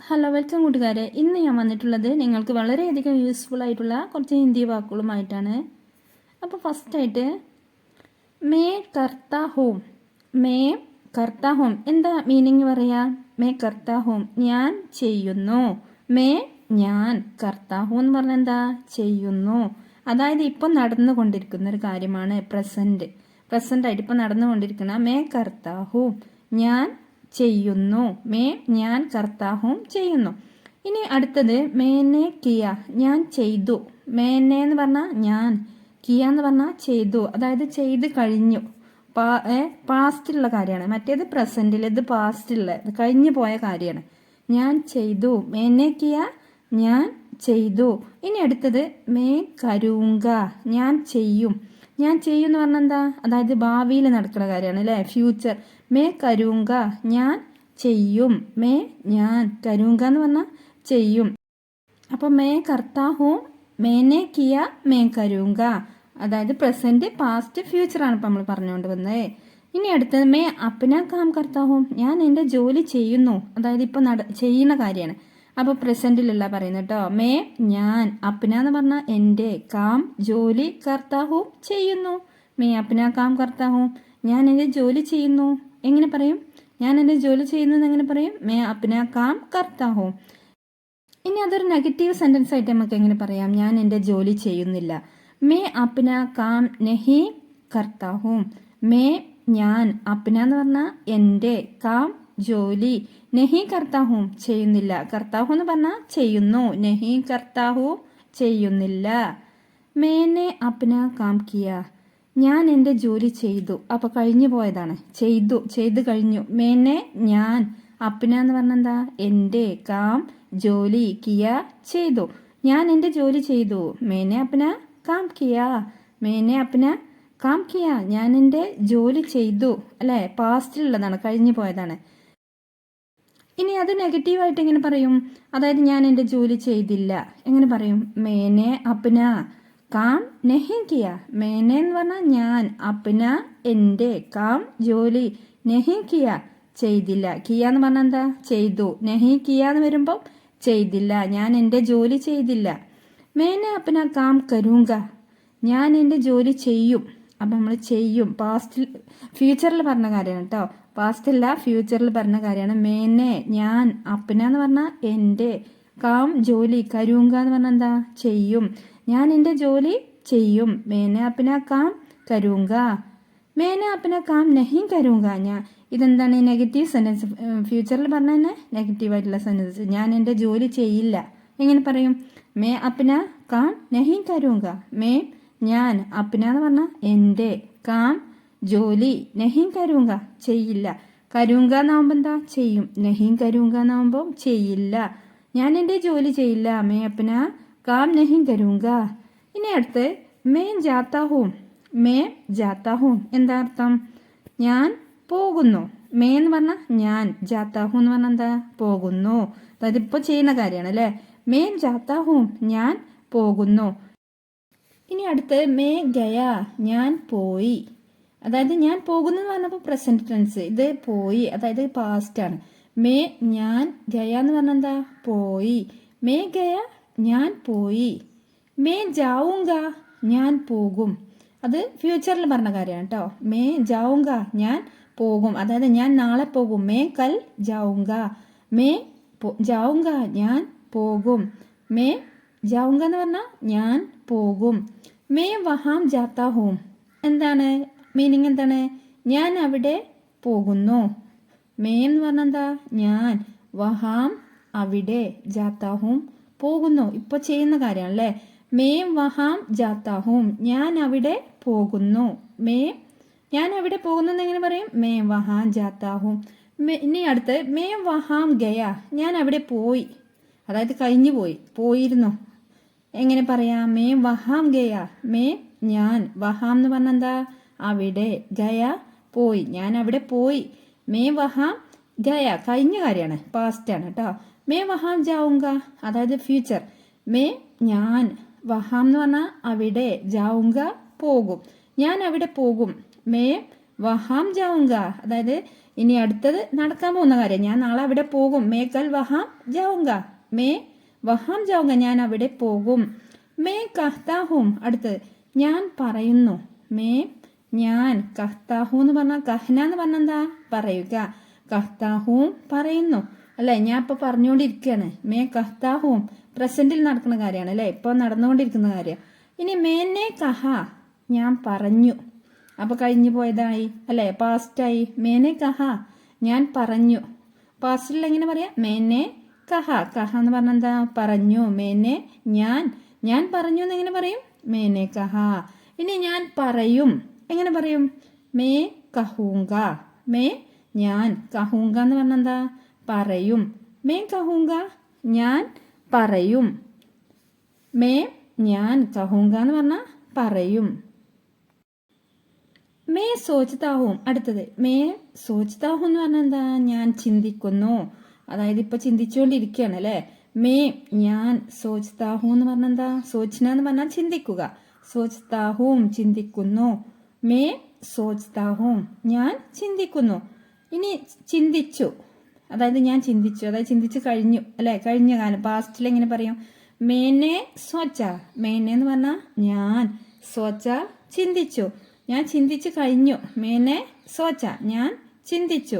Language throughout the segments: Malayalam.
ഹലോ വെൽക്കം കൂട്ടുകാരെ. ഇന്ന് ഞാൻ വന്നിട്ടുള്ളത് നിങ്ങൾക്ക് വളരെയധികം യൂസ്ഫുൾ ആയിട്ടുള്ള കുറച്ച് ഹിന്ദി വാക്കുകളുമായിട്ടാണ്. അപ്പോൾ ഫസ്റ്റായിട്ട് മേ കർത്താ ഹൂം. മേ കർത്താ ഹൂം എന്താ മീനിങ് പറയാ? മേ കർത്താ ഹൂം ഞാൻ ചെയ്യുന്നു. മേ ഞാൻ, കർത്താ ഹൂം എന്ന് പറഞ്ഞാൽ എന്താ? ചെയ്യുന്നു. അതായത് ഇപ്പം നടന്നുകൊണ്ടിരിക്കുന്ന ഒരു കാര്യമാണ്. പ്രസന്റ് ആയിട്ട് ഇപ്പം നടന്നുകൊണ്ടിരിക്കുന്ന മേ കർത്താ ഹൂം ഞാൻ ചെയ്യുന്നു. മേ ഞാൻ കർത്താഹും ചെയ്യുന്നു. ഇനി അടുത്തത് മേനെ കിയ ഞാൻ ചെയ്തു. മേനെ എന്ന് പറഞ്ഞാൽ ഞാൻ, കിയ എന്ന് പറഞ്ഞാൽ ചെയ്തു. അതായത് ചെയ്ത് കഴിഞ്ഞു. പാസ്റ്റിലുള്ള കാര്യമാണ്. മറ്റേത് പ്രസന്റിൽ, ഇത് പാസ്റ്റിലുള്ള കഴിഞ്ഞു പോയ കാര്യമാണ്. ഞാൻ ചെയ്തു. മേനെ കിയ ഞാൻ ചെയ്തു. ഇനി അടുത്തത് മേ കരൂങ്ക ഞാൻ ചെയ്യും. ഞാൻ ചെയ്യും എന്ന് പറഞ്ഞാൽ എന്താ? അതായത് ഭാവിയിൽ നടക്കുന്ന കാര്യമാണ് അല്ലേ? ഫ്യൂച്ചർ. മേ കരൂങ്ക ഞാൻ ചെയ്യും. മേ ഞാൻ, കരൂങ്ക എന്ന് പറഞ്ഞാൽ ചെയ്യും. അപ്പോൾ മേ കർത്താ ഹൂം, മേനെ കിയ, മേ കരൂങ്ക. അതായത് പ്രസന്റ്, പാസ്റ്റ്, ഫ്യൂച്ചറാണ് ഇപ്പം നമ്മൾ പറഞ്ഞുകൊണ്ട് വന്നത്. ഇനി അടുത്തത് മേ അപ്നാ കാം കർത്താ ഹൂം ഞാൻ എൻ്റെ ജോലി ചെയ്യുന്നു. അതായത് ഇപ്പം ചെയ്യുന്ന കാര്യമാണ്. അപ്പോൾ പ്രസന്റിലല്ല പറയുന്നത് കേട്ടോ. മേ ഞാൻ, അപ്ന എന്ന് പറഞ്ഞാൽ എൻ്റെ, കാം ജോലി, കർത്താ ഹൂം ചെയ്യുന്നു. മേ അപ്നാ കാം കർത്താ ഹൂം ഞാൻ എൻ്റെ ജോലി ചെയ്യുന്നു. എങ്ങനെ പറയും? ഞാൻ എൻ്റെ ജോലി ചെയ്യുന്നത് എങ്ങനെ പറയും? May Apna calm കർത്താ ഹൂം. ഇനി അതൊരു നെഗറ്റീവ് സെന്റൻസ് ആയിട്ട് നമുക്ക് എങ്ങനെ പറയാം? ഞാൻ എൻ്റെ ജോലി ചെയ്യുന്നില്ല. മേ അപ്നാ കാം നഹി കർത്താ ഹൂം. മേ ഞാൻ, അപ്ന എന്ന് പറഞ്ഞാൽ എൻ്റെ, കാം ജോലി, നഹി കർത്താഹൂം ചെയ്യുന്നില്ല. കർത്താഹു എന്ന് പറഞ്ഞാൽ ചെയ്യുന്നു. നഹി കർത്താഹു ചെയ്യുന്നില്ല. മേനെ അപ്ന കാം കിയ ഞാൻ എൻ്റെ ജോലി ചെയ്തു. അപ്പൊ കഴിഞ്ഞു പോയതാണ്. ചെയ്തു കഴിഞ്ഞു. മേനെ ഞാൻ, അപ്ന എന്ന് പറഞ്ഞാൽ എന്താ? എൻ്റെ, കാം ജോലി, കിയ ചെയ്തു. ഞാൻ എൻ്റെ ജോലി ചെയ്തു. മേനെ അപ്ന കാം കിയ. മേനെ അപ്ന കാം കിയ ഞാൻ എൻ്റെ ജോലി ചെയ്തു അല്ലെ? പാസ്റ്റിലുള്ളതാണ്, കഴിഞ്ഞു പോയതാണ്. ഇനി അത് നെഗറ്റീവായിട്ട് എങ്ങനെ പറയും? അതായത് ഞാൻ എൻ്റെ ജോലി ചെയ്തില്ല എങ്ങനെ പറയും? മേനെ അപ്ന കാം നഹി കിയ. മേനെ എന്ന് പറഞ്ഞാൽ ഞാൻ, അപ്ന എൻ്റെ, കാം ജോലി, നഹി കിയ ചെയ്തില്ല. കിയ എന്ന് പറഞ്ഞാൽ എന്താ? ചെയ്തു. നഹി കിയ എന്ന് വരുമ്പോൾ ചെയ്തില്ല, ഞാൻ എൻ്റെ ജോലി ചെയ്തില്ല. മേനെ അപ്ന കാം കരൂങ്ക ഞാൻ എൻ്റെ ജോലി ചെയ്യും. അപ്പം നമ്മൾ ചെയ്യും പാസ്റ്റിൽ, ഫ്യൂച്ചറിൽ പറഞ്ഞ കാര്യമാണ് കേട്ടോ. പാസ്റ്റല്ല, ഫ്യൂച്ചറിൽ പറഞ്ഞ കാര്യമാണ്. മേനെ ഞാൻ, അപ്ന എന്ന് പറഞ്ഞാൽ എൻ്റെ, കാം ജോലി, കരൂങ്ക എന്ന് പറഞ്ഞാൽ എന്താ? ചെയ്യും. ഞാൻ എൻ്റെ ജോലി ചെയ്യും. മേനെ അപ്ന കാം കരൂങ്ക. മേനെ അപ്ന കാം നഹി കരൂങ്ക. ഇതെന്താണ്? Negative sentence. ഫ്യൂച്ചറിൽ പറഞ്ഞ തന്നെ നെഗറ്റീവായിട്ടുള്ള സെന്റൻസ്. ഞാൻ എൻ്റെ ജോലി ചെയ്യില്ല എങ്ങനെ പറയും? മേ അപ്ന കാം നഹി കരൂങ്ക. മേ ഞാൻ, അപ്ന എന്ന് പറഞ്ഞാൽ എൻ്റെ, കാം ജോലി, നഹീം കരൂങ്ക ചെയ്യില്ല. കരൂങ്ക എന്നാവുമ്പോൾ എന്താ? ചെയ്യും. നഹീം കരൂങ്ക എന്നാവുമ്പോൾ ചെയ്യില്ല. ഞാൻ എൻ്റെ ജോലി ചെയ്യില്ല. മേ അപ്ന കാം നഹീം കരൂങ്ക. ഇനി അടുത്ത് മേ ജാത്താ ഹൂം. മേ ജാത്താ ഹൂം എന്താ അർത്ഥം? ഞാൻ പോകുന്നു. മേ എന്ന് പറഞ്ഞാൽ ഞാൻ, ജാത്താ ഹൂം എന്ന് പറഞ്ഞാൽ എന്താ? പോകുന്നു. അതായത് ഇപ്പോൾ ചെയ്യുന്ന കാര്യമാണ് അല്ലേ? മേ ജാത്താ ഹൂം ഞാൻ പോകുന്നു. ഇനി അടുത്ത് മേ ഗയ ഞാൻ പോയി. അതായത് ഞാൻ പോകുന്നു എന്ന് പറഞ്ഞപ്പോൾ പ്രസന്റ് ടെൻസ്, ഇത് പോയി, അതായത് പാസ്റ്റ് ആണ്. മേ ഞാൻ, ഗയ എന്ന് പറഞ്ഞാൽ എന്താ? പോയി. മേ ഗയ ഞാൻ പോയി. മേ ജാവുങ്ക ഞാൻ പോകും. അത് ഫ്യൂച്ചറിൽ പറഞ്ഞ കാര്യമാണ് കേട്ടോ. മേ ജാവുങ്ക ഞാൻ പോകും, അതായത് ഞാൻ നാളെ പോകും. മേ കൽ ജാവുങ്ക. മേ ജാവുങ്ക ഞാൻ പോകും. മേ ജാവുങ്ക എന്ന് പറഞ്ഞാൽ ഞാൻ പോകും. മേ വഹാം ജാത്താ ഹൂം എന്താണ് മീനിങ്? എന്താണ്? ഞാൻ അവിടെ പോകുന്നു. മേ എന്ന് പറഞ്ഞാൽ എന്താ? ഞാൻ, വഹാം അവിടെ, ജാത്താഹൂം പോകുന്നു, ഇപ്പൊ ചെയ്യുന്ന കാര്യമാണ് അല്ലേ? മേ വഹാം ജാത്താഹൂം ഞാൻ അവിടെ പോകുന്നു. ഞാൻ അവിടെ പോകുന്നു എങ്ങനെ പറയും? മേ വഹാം ജാത്താഹൂം. ഇനി അടുത്ത് മേ വഹാം ഗയ ഞാൻ അവിടെ പോയി, അതായത് കഴിഞ്ഞു പോയിരുന്നു. എങ്ങനെ പറയാം? മേ വഹാം ഗയ. മേ ഞാൻ, വഹാം എന്ന് പറഞ്ഞാൽ എന്താ? അവിടെ, ഗയ പോയി, ഞാൻ അവിടെ പോയി. മേ വഹാം ഗയ കഴിഞ്ഞ കാര്യമാണ്, പാസ്റ്റ് ആണ് കേട്ടോ. മേ വഹാം ജാവുങ്ക അതായത് ഫ്യൂച്ചർ. മേ ഞാൻ, വഹാം എന്ന് പറഞ്ഞാൽ അവിടെ, ജാവുങ്ക പോകും, ഞാൻ അവിടെ പോകും. മേ വഹാം ജാവുങ്ക അതായത് ഇനി അടുത്തത് നടക്കാൻ പോകുന്ന കാര്യം. ഞാൻ നാളെ അവിടെ പോകും. മേ കൽ വഹാം ജാവുങ്ക. മേ വഹാം ജാവുങ്ക, ഞാൻ അവിടെ പോകും. മേ കഹ്താഹും, അടുത്തത് ഞാൻ പറയുന്നു. മേ ഞാൻ, കഹ്താഹു എന്ന് പറഞ്ഞാൽ, കഹ്ന എന്ന് പറഞ്ഞാൽ എന്താ പറയുക. കഹ്താഹും പറയുന്നു അല്ലേ, ഞാൻ ഇപ്പൊ പറഞ്ഞുകൊണ്ടിരിക്കുകയാണ്. മേ കഹ്താഹും പ്രസന്റിൽ നടക്കുന്ന കാര്യമാണ് അല്ലേ, ഇപ്പൊ നടന്നുകൊണ്ടിരിക്കുന്ന കാര്യം. ഇനി മേനെ കഹ, ഞാൻ പറഞ്ഞു. അപ്പൊ കഴിഞ്ഞു പോയതായി അല്ലേ, പാസ്റ്റായി. മേനെ കഹ, ഞാൻ പറഞ്ഞു. പാസ്റ്റിൽ എങ്ങനെ പറയാ, മേനെ കഹ. കഹ എന്ന് പറഞ്ഞാൽ എന്താ പറഞ്ഞു. മേനെ ഞാൻ പറഞ്ഞു എന്ന് എങ്ങനെ പറയും, മേനെ കഹ. ഇനി ഞാൻ പറയും, എങ്ങനെ പറയും, മേ കഹൂങ്ക. മേ ഞാൻ, കഹൂങ്ക എന്ന് പറഞ്ഞാൽ എന്താ പറയും. മേ കഹൂങ്ക, ഞാൻ പറയും. മേ ഞാൻ, കഹൂങ്ക എന്ന് പറഞ്ഞാൽ പറയും. മേ സോച്താഹും, അടുത്തത് മേ സോച്താഹും എന്ന് പറഞ്ഞാൽ എന്താ ഞാൻ ചിന്തിക്കുന്നു. അതായത് ഇപ്പൊ ചിന്തിച്ചുകൊണ്ടിരിക്കുകയാണ് അല്ലേ. മേ ഞാൻ, സോച്താഹു എന്ന് പറഞ്ഞാൽ എന്താ, സോച്ന എന്ന് പറഞ്ഞാൽ ചിന്തിക്കുക. സോച്താഹും ചിന്തിക്കുന്നു. മേ സോച്താഹും ഞാൻ ചിന്തിക്കുന്നു. ഇനി ചിന്തിച്ചു, അതായത് ഞാൻ ചിന്തിച്ചു, അതായത് ചിന്തിച്ചു കഴിഞ്ഞു അല്ലെ, കഴിഞ്ഞ കാലം. പാസ്റ്റിൽ എങ്ങനെ പറയും, മേനെ സോച്ച. മേനെ എന്ന് പറഞ്ഞാൽ ഞാൻ, സോച്ച ചിന്തിച്ചു, ഞാൻ ചിന്തിച്ചു കഴിഞ്ഞു. മേനെ സോച്ച, ഞാൻ ചിന്തിച്ചു.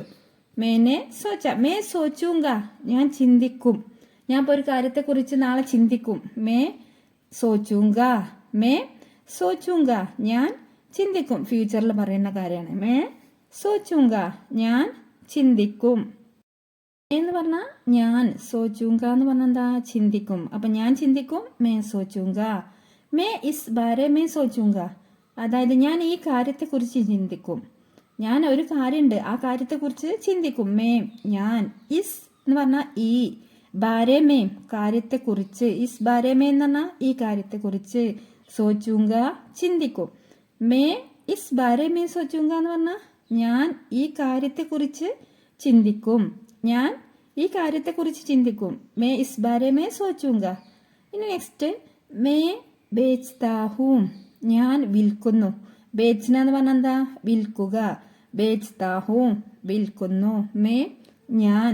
മേനെ സോച്ച. മേ സോച്ചൂങ്ക, ഞാൻ ചിന്തിക്കും. ഞാൻ ഇപ്പോൾ ഒരു കാര്യത്തെക്കുറിച്ച് നാളെ ചിന്തിക്കും. മേ സോച്ചൂങ്ക. മേ സോച്ചൂങ്ക, ഞാൻ ചിന്തിക്കും. ഫ്യൂച്ചറിൽ പറയുന്ന കാര്യമാണ്. മേ സോച്ചൂങ്ക, ഞാൻ ചിന്തിക്കും. എന്ന് പറഞ്ഞാൽ ഞാൻ, സോച്ചൂങ്ക എന്ന് പറഞ്ഞാൽ എന്താ ചിന്തിക്കും. അപ്പൊ ഞാൻ ചിന്തിക്കും. May സോച്ചൂങ്ക. May is Bare may സോച്ചൂങ്ക, അതായത് ഞാൻ ഈ കാര്യത്തെക്കുറിച്ച് ചിന്തിക്കും. ഞാൻ ഒരു കാര്യമുണ്ട്, ആ കാര്യത്തെക്കുറിച്ച് ചിന്തിക്കും. മേ ഞാൻ, ഇസ് എന്ന് പറഞ്ഞാൽ ഈ, ബാരേമേ കാര്യത്തെക്കുറിച്ച്, ഇസ് ബാരേമേ എന്ന് പറഞ്ഞാൽ ഈ കാര്യത്തെക്കുറിച്ച്, സോച്ചൂങ്ക ചിന്തിക്കും. മേ ഇസ് ബാരേമേ സോച്ചൂങ്ക എന്ന് പറഞ്ഞാൽ ഞാൻ ഈ കാര്യത്തെക്കുറിച്ച് ചിന്തിക്കും. ഞാൻ ഈ കാര്യത്തെക്കുറിച്ച് ചിന്തിക്കും. May is ബാരേമേ സോച്ചൂങ്ക. ഇനി നെക്സ്റ്റ് മേ ബേച്താഹൂം, ഞാൻ വിൽക്കുന്നു. ബേച്ന എന്ന് പറഞ്ഞാൽ എന്താ വിൽക്കുക. ബേച്താഹൂം വിൽക്കുന്നു. മേ ഞാൻ,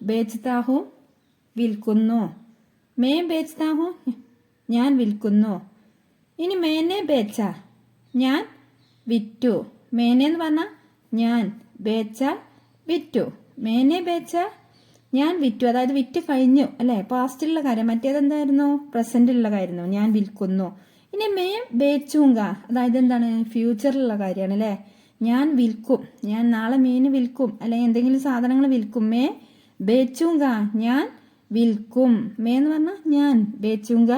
ബേച്താഹൂം വിൽക്കുന്നു. മേ ബേച്താഹൂം ഞാൻ വിൽക്കുന്നു. ഇനി മേനെ ബേച്ച, ഞാൻ വിറ്റു. മേനെ എന്ന് പറഞ്ഞാൽ ഞാൻ, ബേച്ച വിറ്റു. മേനെ ബേച്ച ഞാൻ വിറ്റു, അതായത് വിറ്റ് കഴിഞ്ഞു അല്ലെ, പാസ്റ്റിലുള്ള കാര്യം. മറ്റേതെന്തായിരുന്നു, പ്രസന്റിലുള്ള കാര്യമായിരുന്നു. ഞാൻ വിൽക്കുന്നു. ഇനി മേ ബേച്ചൂങ്ക, അതായത് എന്താണ് ഫ്യൂച്ചറിലുള്ള കാര്യമാണ് അല്ലേ. ഞാൻ വിൽക്കും, ഞാൻ നാളെ മീൻ വിൽക്കും അല്ലെങ്കിൽ എന്തെങ്കിലും സാധനങ്ങൾ വിൽക്കും. മേ ബേച്ചൂങ്ക, ഞാൻ വിൽക്കും. മേ എന്ന് പറഞ്ഞാൽ ഞാൻ, ബേച്ചൂങ്ക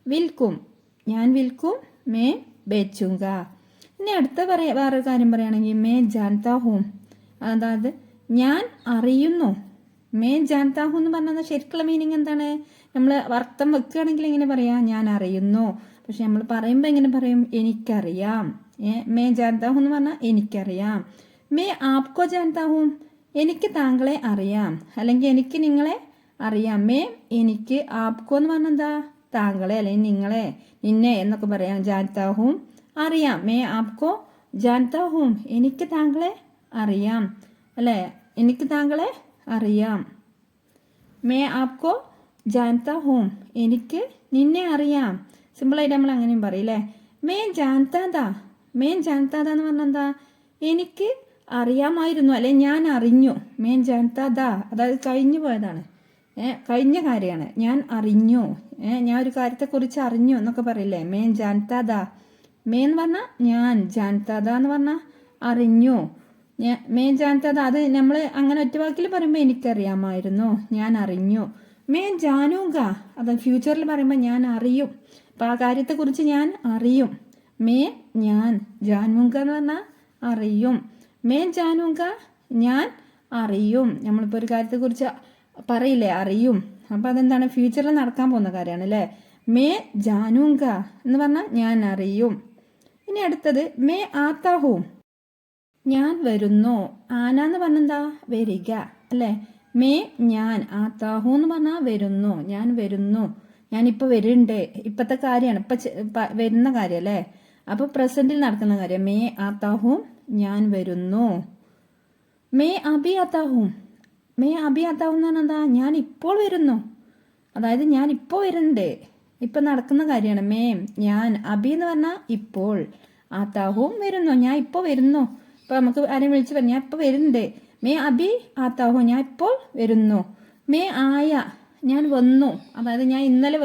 വിൽക്കും, ഞാൻ വിൽക്കും. മേ ബേച്ചൂങ്ക. ഇനി അടുത്ത വേറൊരു കാര്യം പറയുകയാണെങ്കിൽ മേ ജാൻതാ ഹൂം, അതായത് ഞാൻ അറിയുന്നു. മേ ജാൻതാ ഹൂ എന്ന് പറഞ്ഞാൽ ശരിക്കുള്ള മീനിങ് എന്താണ്, നമ്മൾ അർത്ഥം വെക്കുകയാണെങ്കിൽ എങ്ങനെ പറയാം, ഞാൻ അറിയുന്നു. പക്ഷെ നമ്മൾ പറയുമ്പോൾ എങ്ങനെ പറയും, എനിക്കറിയാം. മേ ജാൻതാ ഹൂ എന്ന് പറഞ്ഞാൽ എനിക്കറിയാം. മേ ആപ്കോ ജാൻതാ ഹൂം, എനിക്ക് താങ്കളെ അറിയാം അല്ലെങ്കിൽ എനിക്ക് നിങ്ങളെ അറിയാം. മേ എനിക്ക്, ആപ്കോ എന്ന് പറഞ്ഞാൽ എന്താ താങ്കളെ അല്ലെങ്കിൽ നിങ്ങളെ, നിന്നെ എന്നൊക്കെ പറയാം. ജാൻതാ ഹൂം അറിയാം. മേ ആപ്കോ ജാൻതാ ഹൂം, എനിക്ക് താങ്കളെ അറിയാം അല്ലേ, എനിക്ക് താങ്കളെ അറിയാം. മേ ആപ്കോ ജാൻതാ ഹൂം, എനിക്ക് നിന്നെ അറിയാം. സിമ്പിളായിട്ട് നമ്മൾ അങ്ങനെയും പറയും അല്ലേ. മേ ജാൻതാദാ, മേ ജാൻതാദാ എന്ന് പറഞ്ഞാൽ എന്താ എനിക്ക് അറിയാമായിരുന്നു അല്ലെ, ഞാൻ അറിഞ്ഞു. മേ ജാൻതാദാ, അതായത് കഴിഞ്ഞു പോയതാണ്, കഴിഞ്ഞ കാര്യമാണ്. ഞാൻ അറിഞ്ഞു, ഞാൻ ഒരു കാര്യത്തെക്കുറിച്ച് അറിഞ്ഞു എന്നൊക്കെ പറയില്ലേ. മേ ജാൻതാദാ. മേ എന്ന് പറഞ്ഞാൽ ഞാൻ, ജാൻതാദാ എന്ന് പറഞ്ഞാൽ അറിഞ്ഞു. മേ ജാൻതാദാ, അത് നമ്മൾ അങ്ങനെ ഒറ്റവാക്കിൽ പറയുമ്പോൾ എനിക്കറിയാമായിരുന്നു, ഞാൻ അറിഞ്ഞു. മേ ജാനൂങ്ക, അത് ഫ്യൂച്ചറിൽ പറയുമ്പോൾ ഞാൻ അറിയും. അപ്പം ആ കാര്യത്തെക്കുറിച്ച് ഞാൻ അറിയും. മേ ഞാൻ, ജാനൂങ്ക എന്ന് പറഞ്ഞാൽ അറിയും. മേ ജാനൂങ്ക ഞാൻ അറിയും. നമ്മളിപ്പോൾ ഒരു കാര്യത്തെക്കുറിച്ച് പറയില്ലേ, അറിയും. അപ്പം അതെന്താണ്, ഫ്യൂച്ചറിൽ നടക്കാൻ പോകുന്ന കാര്യമാണ് അല്ലേ. മേ ജാനൂങ്ക എന്ന് പറഞ്ഞാൽ ഞാൻ അറിയും. ഇനി അടുത്തത് മേ ആത്താഹൂം, ഞാൻ വരുന്നു. ആന എന്ന് പറഞ്ഞാൽ എന്താ വരിക അല്ലേ. മേ ഞാൻ, ആത്താഹൂ എന്ന് പറഞ്ഞാൽ വരുന്നു, ഞാൻ വരുന്നു, ഞാനിപ്പോൾ വരുന്നുണ്ട്. ഇപ്പോഴത്തെ കാര്യമാണ്, ഇപ്പം വരുന്ന കാര്യം അല്ലേ. അപ്പോൾ പ്രസന്റിൽ നടക്കുന്ന കാര്യം. മേ ആത്താഹൂം ഞാൻ വരുന്നു. മേ അബി ആത്താഹും. മേ അബി ആത്താഹും എന്ന് പറഞ്ഞാൽ എന്താ? ഞാൻ ഇപ്പോൾ വരുന്നു. അതായത് ഞാൻ ഇപ്പോൾ വരുന്നുണ്ട്, ഇപ്പം നടക്കുന്ന കാര്യമാണ്. മേം ഞാൻ, അബി എന്ന് പറഞ്ഞാൽ ഇപ്പോൾ, ആത്താഹും വരുന്നു, ഞാൻ ഇപ്പോൾ വരുന്നു. ഇപ്പോൾ നമുക്ക് ആരെയും വിളിച്ച് പറഞ്ഞു ഞാൻ ഇപ്പോൾ വരുന്നുണ്ട്. മേ അബി ആത്താഹു, ഞാൻ ഇപ്പോൾ വരുന്നു. മേ ആയ, ഞാൻ വന്നു. അതായത് ഞാൻ ഇന്നലെ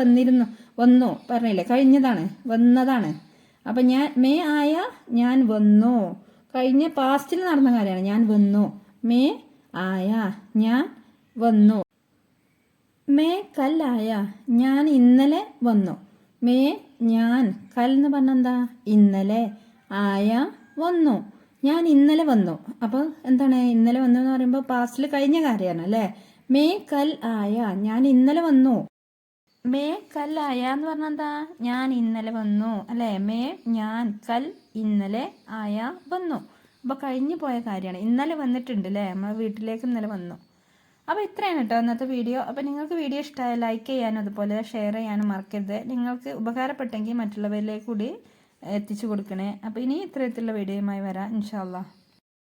വന്നു പറഞ്ഞില്ലേ, കഴിഞ്ഞതാണ്, വന്നതാണ്. അപ്പം ഞാൻ മേ ആയ, ഞാൻ വന്നു, കഴിഞ്ഞ പാസ്റ്റിൽ നടന്ന കാര്യമാണ്. ഞാൻ വന്നു. മേ ആയ, ഞാൻ വന്നു. മേ കല്ലായ, ഞാൻ ഇന്നലെ വന്നു. മേ ഞാൻ, കൽ എന്ന് പറഞ്ഞാൽ എന്താ? ഇന്നലെ. ആയ വന്നു, ഞാൻ ഇന്നലെ വന്നു. അപ്പോൾ എന്താണ് ഇന്നലെ വന്നു എന്ന് പറയുമ്പോൾ പാസ്റ്റിൽ കഴിഞ്ഞ കാര്യമാണ് അല്ലേ. മേ കൽ ആയ, ഞാൻ ഇന്നലെ വന്നു. മേ കൽ ആയ എന്ന് പറഞ്ഞാൽ എന്താ? ഞാൻ ഇന്നലെ വന്നു അല്ലേ. മേ ഞാൻ, കൽ ഇന്നലെ, ആയ വന്നു. അപ്പോൾ കഴിഞ്ഞു പോയ കാര്യമാണ്. ഇന്നലെ വന്നിട്ടുണ്ട് അല്ലേ, നമ്മളെ വീട്ടിലേക്ക് ഇന്നലെ വന്നു. അപ്പോൾ ഇത്രയാണ് കേട്ടോ ഇന്നത്തെ വീഡിയോ. അപ്പോൾ നിങ്ങൾക്ക് വീഡിയോ ഇഷ്ടമായ ലൈക്ക് ചെയ്യാനും അതുപോലെ ഷെയർ ചെയ്യാനും മറക്കരുത്. നിങ്ങൾക്ക് ഉപകാരപ്പെട്ടെങ്കിൽ മറ്റുള്ളവരിലേക്ക് കൂടി എത്തിച്ചു കൊടുക്കണേ. അപ്പോൾ ഇനി ഇത്തരത്തിലുള്ള വീഡിയോയുമായി വരാം ഇൻഷാ അല്ലാഹ്.